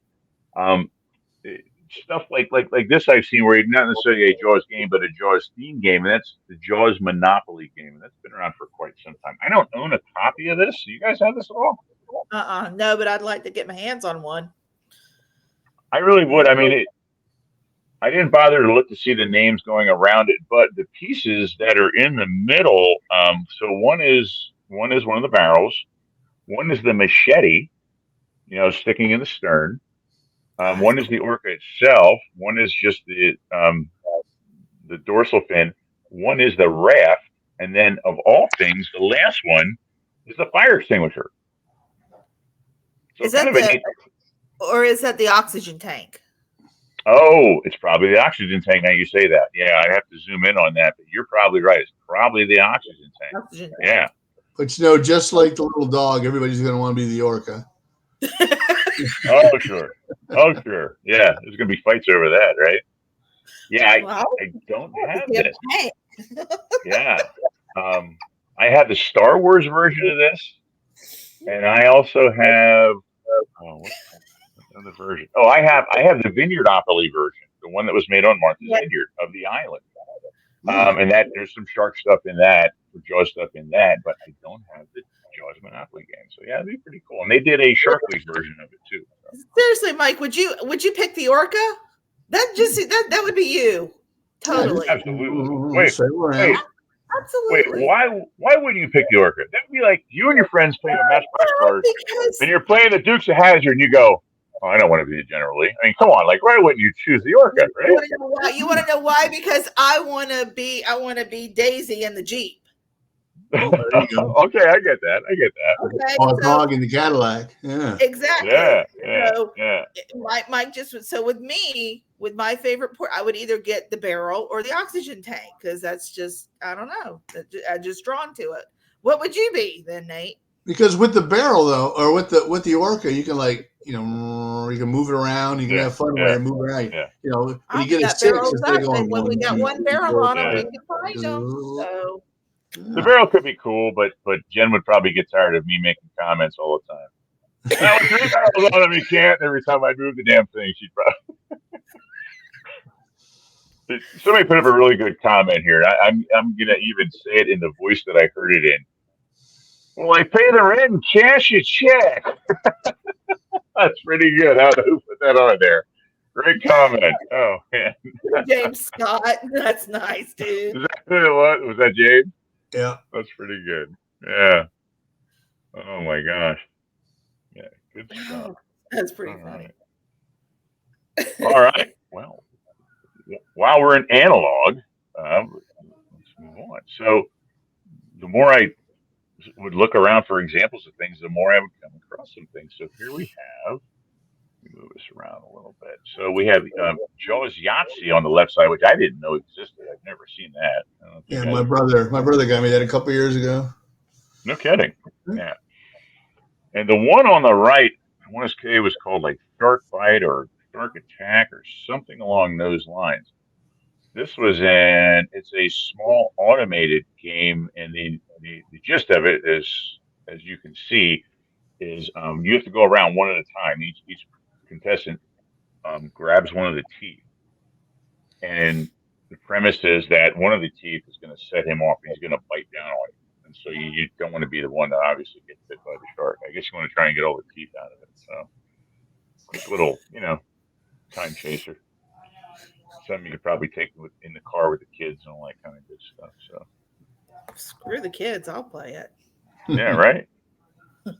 Stuff like this I've seen where not necessarily a Jaws game, but a Jaws theme game, and that's the Jaws Monopoly game, and that's been around for quite some time. I don't own a copy of this. Do you guys have this at all? No, but I'd like to get my hands on one. I really would. I mean, I didn't bother to look to see the names going around it, but the pieces that are in the middle. So one is one of the barrels. One is the machete, sticking in the stern. One is the Orca itself. One is just the dorsal fin. One is the raft, and then of all things, the last one is the fire extinguisher. So is that or is that the oxygen tank? Oh, it's probably the oxygen tank. Now you say that. Yeah, I'd have to zoom in on that, but you're probably right. It's probably the oxygen tank. Yeah. But just like the little dog, everybody's going to want to be the Orca. Oh, sure. Yeah, there's going to be fights over that, right? Yeah, I don't have this. Yeah. I have the Star Wars version of this, and I also have what's another version? Oh, I have the Vineyardopoly version, the one that was made on Martha's Vineyard of the island. And that there's some shark stuff in that, or Jaws stuff in that, but I don't have the Jaws Monopoly game. So yeah, it'd be pretty cool. And they did a Shark Week version of it too. So. Seriously, Mike, would you pick the Orca? That would be you. Totally. Yeah, absolutely. Wait. Absolutely. Wait, why wouldn't you pick the Orca? That'd be like you and your friends playing a Matchbox cards, and you're playing the Dukes of Hazzard, and you go, "Oh, I don't want to be the General Lee." I mean, come on, why wouldn't you choose the Orca, right? You want to know why? Because I want to be Daisy in the Jeep. Oh, there you go. Okay, I get that. Okay, dog in the Cadillac. Yeah. Exactly. Yeah. Mike so with me, with my favorite port, I would either get the barrel or the oxygen tank, because that's just, I don't know, I'm just drawn to it. What would you be then, Nate? Because with the barrel though, or with the orca, you can you can move it around. You can have fun where you move it around. Yeah. You know, when I've you get a got 6, barrels instead up, of going and when we 1, got 2, one 3, barrel 4, on them, Yeah. we can find them. So The barrel could be cool, but Jen would probably get tired of me making comments all the time. Now with 3 barrels on them, you can't. Every time I move the damn thing, she'd probably. Somebody put up a really good comment here. I'm gonna even say it in the voice that I heard it in. Well, I pay the rent and cash a check. That's pretty good. I don't know who put that on there. Great comment. Oh man, James Scott, that's nice, dude. is that who it was? Was that James? Yeah. That's pretty good. Yeah. Oh my gosh. Yeah. Good stuff. That's pretty All funny. All right. Well, while we're in analog, let's move on. So the more I would look around for examples of things, the more I would come across some things. So here we have. Let me move this around a little bit. So we have Jaws Yahtzee on the left side, which I didn't know existed. I've never seen that. I don't know if you Yeah, guys- my brother got me that a couple years ago. No kidding. Yeah. And the one on the right, I want to say it was called like Shark Bite or Shark Attack or something along those lines. This was it's a small automated game, and the gist of it is, as you can see, is you have to go around one at a time. Each contestant grabs one of the teeth, and the premise is that one of the teeth is going to set him off, and he's going to bite down on you. And so you don't want to be the one that obviously gets bit by the shark. I guess you want to try and get all the teeth out of it. So, quick little, time chaser. Something you could probably take in the car with the kids and all that kind of good stuff. So, Screw the kids, I'll play it. yeah, right. What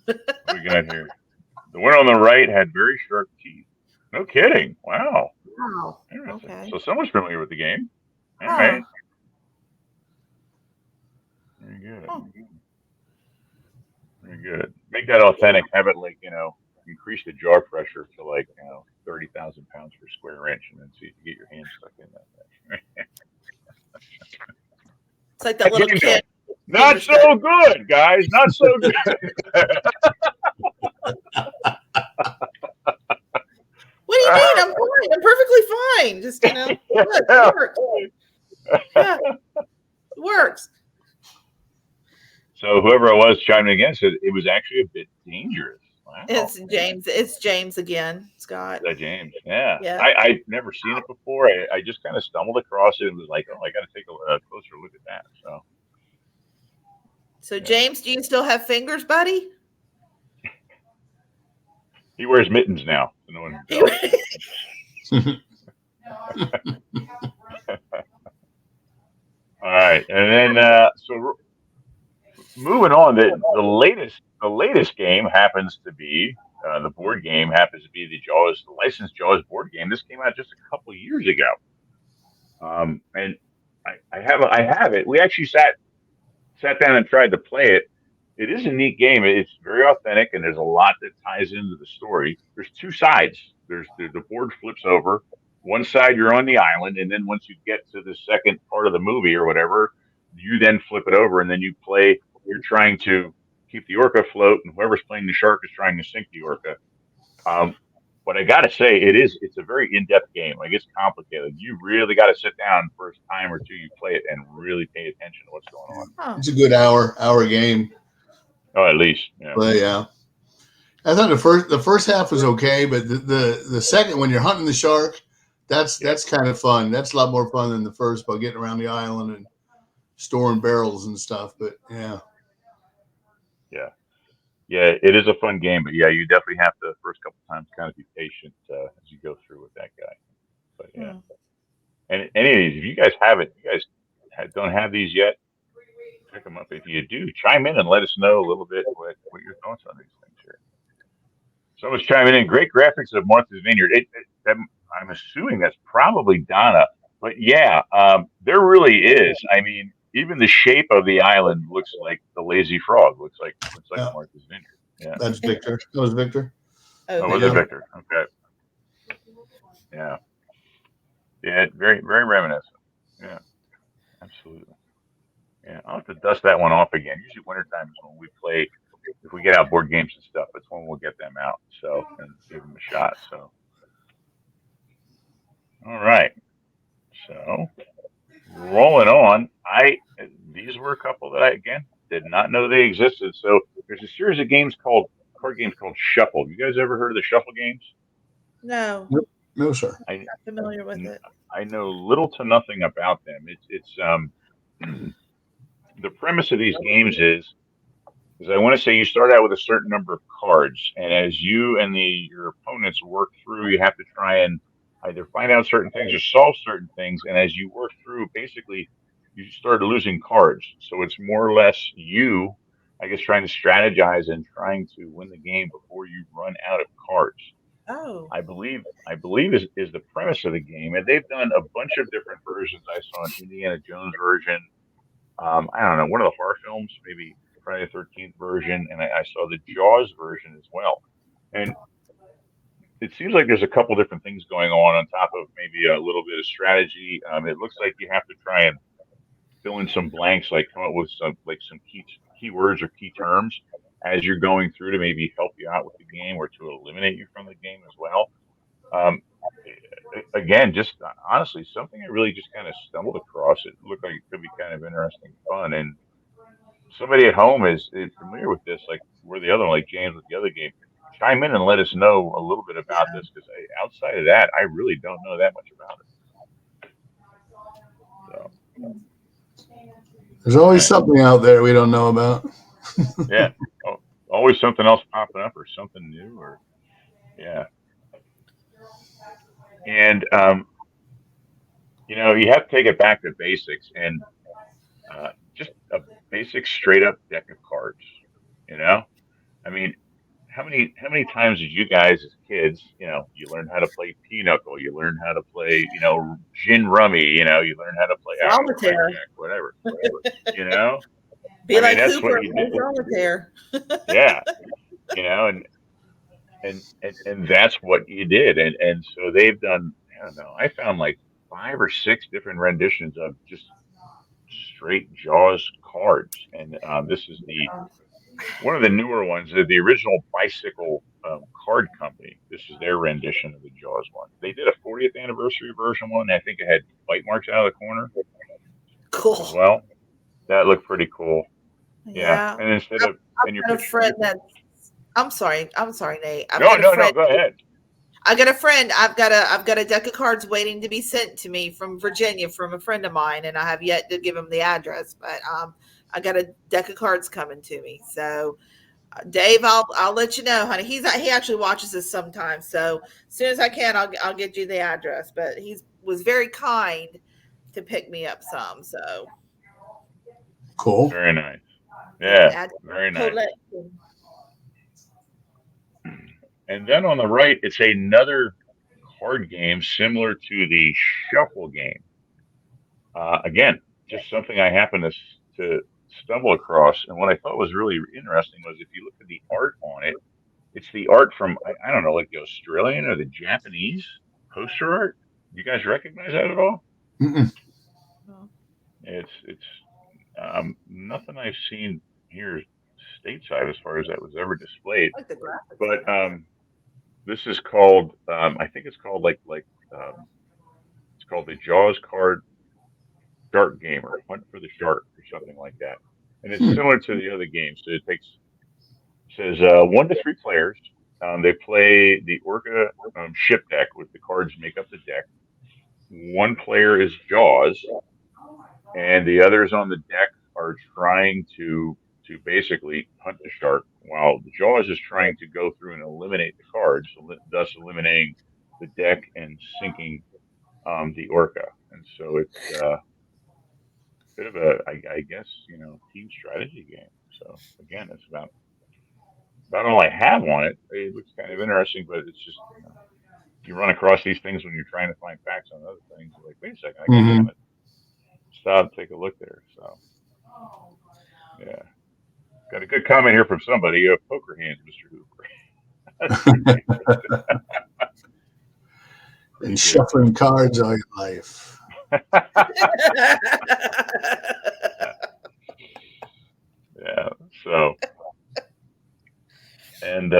we got here? The one on the right had very sharp teeth. No kidding. Wow. Wow. Interesting. Okay. So someone's familiar with the game. All Huh. right. Very good. Huh. Very good. Make that authentic. Have it increase the jar pressure to 30,000 pounds per square inch, and then see if you get your hands stuck in that. It's like that little kid. Not so good, guys. Not so good. What do you mean? I'm fine. I'm perfectly fine. Just look, it works. Yeah, it works. So whoever it was chiming in said it was actually a bit dangerous. Wow. It's James. It's James again, Scott. Is that James? Yeah. Yeah. I've never seen it before. I just kind of stumbled across it and was like, oh, I got to take a closer look at that. So James, do you still have fingers, buddy? He wears mittens now. So no one can tell. All right, and then so moving on, the latest game happens to be the board game happens to be the licensed Jaws board game. This came out just a couple of years ago, and I have it. We actually sat down and tried to play it. It is a neat game. It's very authentic, and there's a lot that ties into the story. There's two sides. There's the board flips over. One side, you're on the island, and then once you get to the second part of the movie or whatever, you then flip it over, and then you play. You're trying to keep the orca afloat, and whoever's playing the shark is trying to sink the orca. But I got to say, it's a very in-depth game. Like, it's complicated. You really got to sit down first time or two you play it and really pay attention to what's going on. Huh. It's a good hour game. Oh, at least, yeah. But yeah, I thought the first half was okay, but the second, when you're hunting the shark, that's kind of fun. That's a lot more fun than the first, by getting around the island and storing barrels and stuff. But yeah, it is a fun game. But yeah, you definitely have to first couple times kind of be patient as you go through with that guy. But yeah, and any of these, if you guys don't have these yet, pick them up. If you do, chime in and let us know a little bit what your thoughts on these things here. Someone's chiming in. Great graphics of Martha's Vineyard. I'm assuming that's probably Donna, but yeah, there really is. I mean, even the shape of the island looks like the Lazy Frog. Looks like Martha's Vineyard. Yeah, that's Victor. That was Victor. Oh, was it Victor? Okay. Yeah. Yeah, very, very reminiscent. Yeah, absolutely. Yeah, I'll have to dust that one off again. Usually wintertime is when we play. if we get out board games and stuff, it's when we'll get them out. So and give them a shot. So all right. So rolling on, these were a couple that I again did not know they existed. So there's a series of card games called Shuffle. You guys ever heard of the Shuffle games? No, No, sir. not familiar with it. I know little to nothing about them. It's the premise of these games is I want to say you start out with a certain number of cards, and as you and your opponents work through, you have to try and either find out certain things or solve certain things. And as you work through, basically, you start losing cards. So it's more or less you, I guess, trying to strategize and trying to win the game before you run out of cards. Oh, I believe is the premise of the game, and they've done a bunch of different versions. I saw an Indiana Jones version. I don't know, one of the horror films, maybe Friday the 13th version, and I saw the Jaws version as well. And it seems like there's a couple different things going on top of maybe a little bit of strategy. It looks like you have to try and fill in some blanks, like come up with some key words or key terms as you're going through to maybe help you out with the game or to eliminate you from the game as well. Again, just honestly, something I really just kind of stumbled across. It looked like it could be kind of interesting, fun, and somebody at home is familiar with this, like we're the other one, like James with the other game. Chime in and let us know a little bit about this, because outside of that, I really don't know that much about it. So There's always something out there we don't know about. yeah, always something else popping up or something new, or yeah. And you have to take it back to basics and just a basic straight up deck of cards. I mean, how many times did you guys as kids, you learn how to play pinochle, you learn how to play, gin rummy, you learn how to play Solitaire. whatever. Be like that's Hooper what you and do. Solitaire. Yeah, and that's what you did, and so they've done. I don't know. I found like 5 or 6 different renditions of just straight Jaws cards, and this is one of the newer ones. The original Bicycle Card Company. This is their rendition of the Jaws one. They did a 40th anniversary version one. I think it had bite marks out of the corner. Cool. As well, that looked pretty cool. Yeah. And instead of I've got a friend that. I'm sorry, Nate. No, go ahead. I got a friend. I've got a deck of cards waiting to be sent to me from Virginia from a friend of mine, and I have yet to give him the address. But I got a deck of cards coming to me. So, Dave, I'll let you know, honey. He actually watches this sometimes. So as soon as I can, I'll get you the address. But he was very kind to pick me up some. So cool. Very nice. Yeah, very nice. And then on the right, it's another card game similar to the Shuffle game. Again, just something I happened to stumble across. And what I thought was really interesting was if you look at the art on it, it's the art from, I don't know, like the Australian or the Japanese poster art. You guys recognize that at all? Mm-mm. It's nothing I've seen here stateside as far as that was ever displayed. like the graphics. But this is called, I think it's called it's called the Jaws Card Shark Game or Hunt for the Shark or something like that. And it's similar to the other games. So it says 1 to 3 players. They play the Orca ship deck with the cards make up the deck. 1 player is Jaws, and the others on the deck are trying to basically hunt the shark, while the Jaws is trying to go through and eliminate the cards, thus eliminating the deck and sinking the Orca. And so it's a bit of a, I guess, team strategy game. So again, it's about all I have on it. It looks kind of interesting, but it's just you run across these things when you're trying to find facts on other things. You're like, wait a second, I got to stop, take a look there. So yeah. Got a good comment here from somebody. You have poker hands, Mr. Hooper. And shuffling cards all your life. Yeah. So And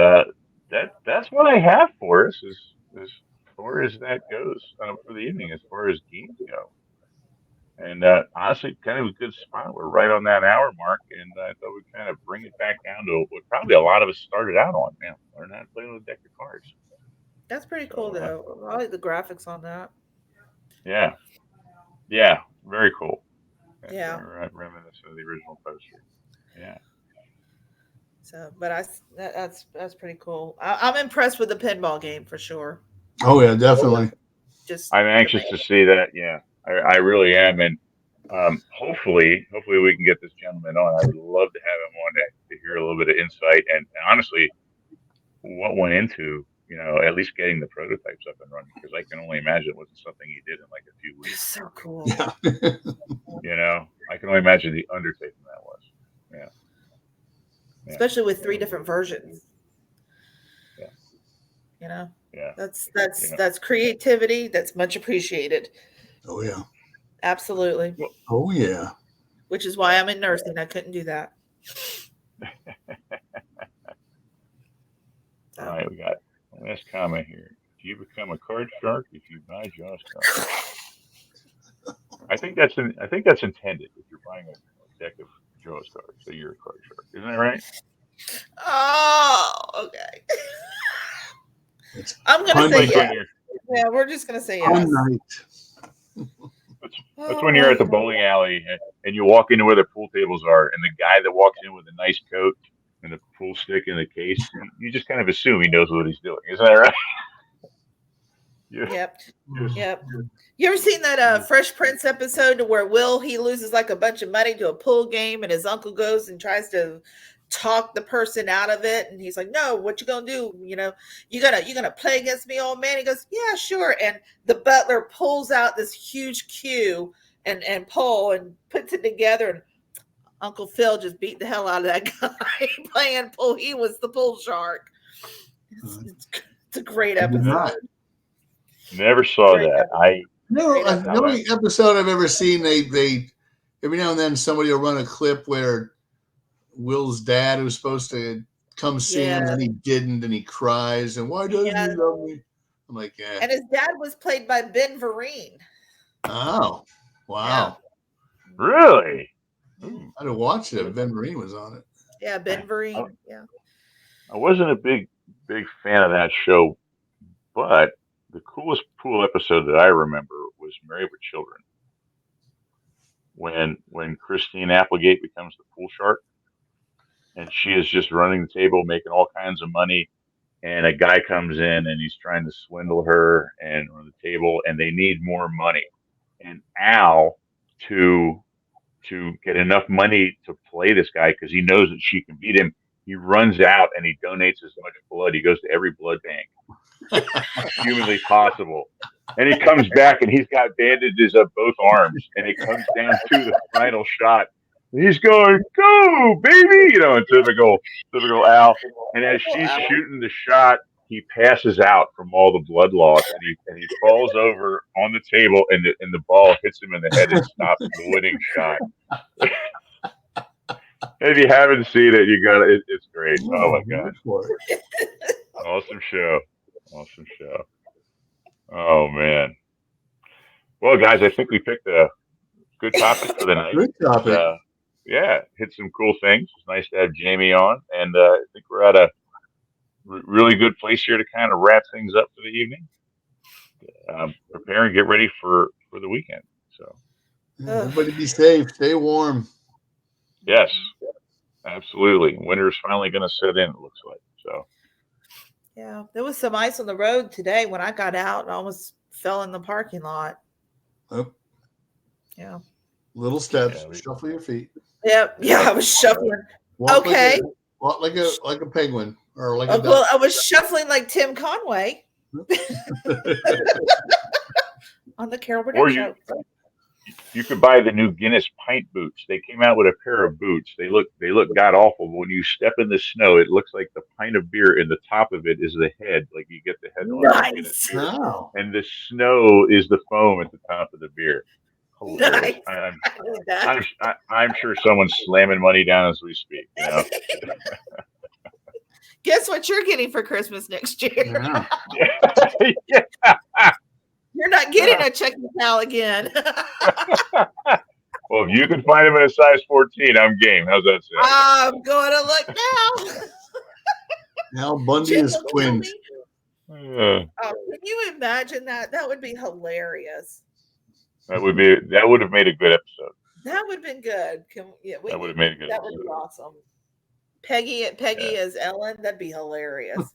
that's what I have for us as far as that goes for the evening, as far as games go. And honestly, kind of a good spot. We're right on that hour mark, and I thought we'd kind of bring it back down to what probably a lot of us started out on. Man, learn how to play with a deck of cards. That's pretty cool, So though. I like the graphics on that. yeah, yeah, very cool. Yeah. Reminiscent of the original poster. Yeah. So, but that's pretty cool. I'm impressed with the pinball game for sure. Oh yeah, definitely. Just I'm anxious to see that. Yeah, I really am, and hopefully we can get this gentleman on. I would love to have him on to hear a little bit of insight and honestly what went into at least getting the prototypes up and running, because I can only imagine it wasn't something he did in like a few weeks. so cool. Yeah. I can only imagine the undertaking that was. Yeah. Especially with 3 different versions. Yeah. Yeah. That's creativity. That's much appreciated. Oh yeah. Absolutely. Oh yeah. Which is why I'm in nursing. I couldn't do that. All right, we got one last comment here. Do you become a card shark if you buy Jaws cards? I think that's intended. If you're buying a deck of Jaws cards, so you're a card shark, isn't that right? Oh, okay. I'm gonna say yes. Yeah, we're just gonna say yes. That's when you're at the bowling alley and you walk into where the pool tables are, and the guy that walks in with a nice coat and the pool stick in the case, you just kind of assume he knows what he's doing. Isn't that right? Yep. You ever seen that Fresh Prince episode where he loses like a bunch of money to a pool game, and his uncle goes and tries to talk the person out of it, and he's like, "No, what you gonna do? You gonna play against me, old man?" He goes, "Yeah, sure." And the butler pulls out this huge cue and pole and puts it together, and Uncle Phil just beat the hell out of that guy playing pool. He was the pool shark. It's a great episode. Never saw that. The only episode I've ever seen, they every now and then somebody will run a clip where Will's dad was supposed to come see him and he didn't, and he cries, and why doesn't he love me? I'm like, yeah. And his dad was played by Ben Vereen. Oh, wow. Yeah. Really? I'd have watched it if Ben Vereen was on it. Yeah, Ben Vereen. Yeah. I wasn't a big fan of that show, but the coolest pool episode that I remember was Married with Children. When Christine Applegate becomes the pool shark, and she is just running the table, making all kinds of money, and a guy comes in and he's trying to swindle her and run the table, and they need more money. And Al, to get enough money to play this guy, because he knows that she can beat him, he runs out and he donates as much blood. He goes to every blood bank humanly possible. And he comes back and he's got bandages of both arms, and it comes down to the final shot. He's going, "Go, baby!" In typical Al. And as she's shooting the shot, he passes out from all the blood loss, and he falls over on the table, and the ball hits him in the head and stops the winning shot. If you haven't seen it, you got it. It's great. Oh my god! Awesome show. Oh man. Well, guys, I think we picked a good topic for the night. Good topic. Hit some cool things. It's nice to have Jamie on, and I think we're at a really good place here to kind of wrap things up for the evening. Prepare and get ready for the weekend. So, everybody be safe, stay warm. Yes, absolutely. Winter is finally going to set in, it looks like. So, yeah, there was some ice on the road today when I got out and almost fell in the parking lot. Oh. Yeah. Little steps, shuffle your feet. Yep. Yeah, I was shuffling. Walk okay. Walk like a penguin or like a duck. Well, I was shuffling like Tim Conway on the Carol Burnett show. You could buy the new Guinness pint boots. They came out with a pair of boots. They look god awful. But when you step in the snow, it looks like the pint of beer, and the top of it is the head, like you get the head on. Nice. Wow. And the snow is the foam at the top of the beer. Nice. I'm sure someone's slamming money down as we speak. Guess what you're getting for Christmas next year? Yeah. Yeah. You're not getting a Chucky pal again. Well, if you can find him in a size 14, I'm game. How's that sound? I'm going to look now. Al Bundy Jim is will kill twins. me. Uh, Oh, can you imagine that? That would be hilarious. that would have made a good episode. That would have been good. That would have made a good That would be episode. awesome. Peggy as Ellen. That'd be hilarious.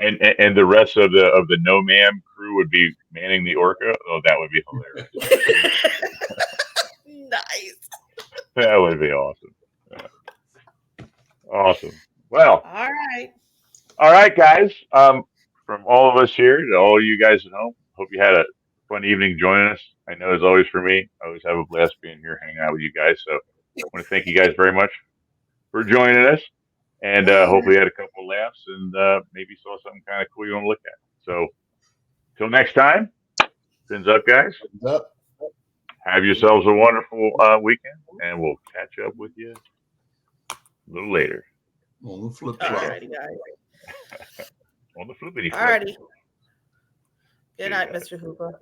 And the rest of the No Man crew would be manning the Orca. Oh, that would be hilarious. Nice. That would be awesome. Yeah. Awesome. Well, All right. guys. From all of us here to all you guys at home, hope you had a fun evening joining us. I know, as always, for me, I always have a blast being here, hanging out with you guys. So I want to thank you guys very much for joining us, and hopefully you had a couple of laughs and maybe saw something kind of cool you want to look at. So till next time, fins up, guys. Fins up. Have yourselves a wonderful weekend, and we'll catch up with you a little later. On the flip All side. righty, guys. On the flippity flip. All righty. Good night, Mr. Hooper.